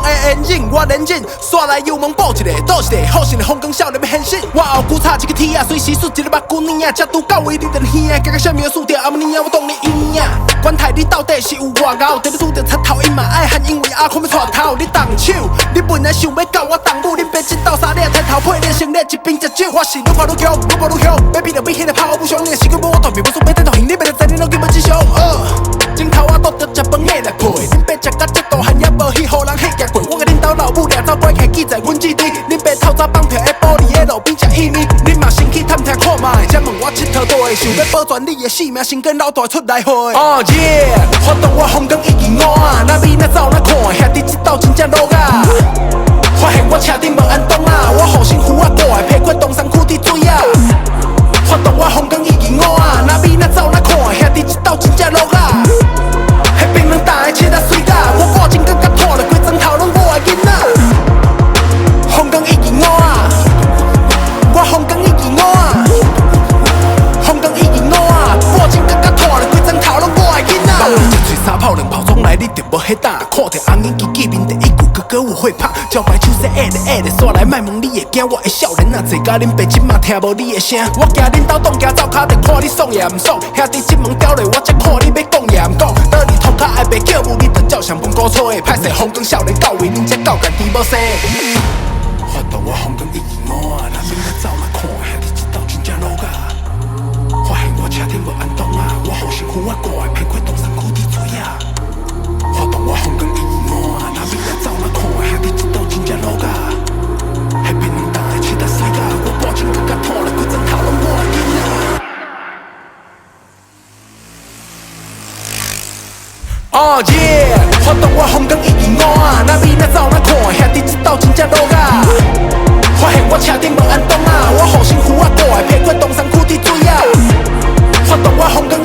的烟瘾，我连忍，刷来油门补一个，倒一个，好心的风光少年要显身。我后久插一个铁啊，随时输一个目睭耳啊，才拄到位你就耳，加个啥物输掉，暗暝啊我当你赢啊。管太你到底是有偌敖，在你拄着插头，伊嘛爱喊，因为阿空要带头，你动手，你本来想要教我动武，恁爸一道三两抬头配练成练一边食酒，我是愈跑愈强，愈跑愈强，要比就比迄个跑不上，你的时间无我断片，无输要等到行，你别来知你拢根本只想。镜头我拄着食饭的来配，恁爸食到这大汉也无去，互人迄夹过。我甲恁兜老母俩走拐开记在阮基地，恁爸透早放票的玻璃的路边食薏米，恁嘛先去探听看卖，才问我佚佗倒会，想要保全你的性命，先跟老大出来会。哦耶，发动我风光已经烂啊，哪比哪走哪看，兄弟这道真正落啊！发现我车顶无安东啊，我后身扶啊挂的，屁股东山区滴水啊！发动我风光已经烂啊，哪比哪走哪看，兄弟这道真正落啊！迄冰冷大的切啊水甲，我挂真更甲拖了，规砖头拢我的囡仔。风光已经烂啊，我风光已经烂啊，风光已经烂啊，挂真更甲拖了，规砖头拢我的囡仔。放你一嘴三炮两炮总来，你就无迄胆，看着红颜记记面第一句哥哥有会拍，招牌手势下咧下咧，煞来莫问你会惊，我的少年啊，坐甲恁爸即马听无你的声，我惊恁兜当家走脚着看你爽也毋爽，兄弟即门刁咧，我才看你要讲也毋讲，倒你涂骹爱白叫母，你着照常分古错的，歹势风光少年到位，恁才到家己无生。发动我风光已经烂啊，若免我走哪看，兄弟这道真正落啊！发现我车顶无安东啊，我后身扶我挂的，屁股东山区滴水啊！发动我风光已经烂啊，若免我走哪看，兄弟这道真正落啊！迄边两大的切啊水啊，我保证更加拖了，规砖头拢我的囡仔。哦耶，发动我风光已经烂啊，若免我走哪看，兄弟这道真正落啊！发现我车顶无安东啊，我后身扶我挂的，屁股东山区滴水啊！发动我风光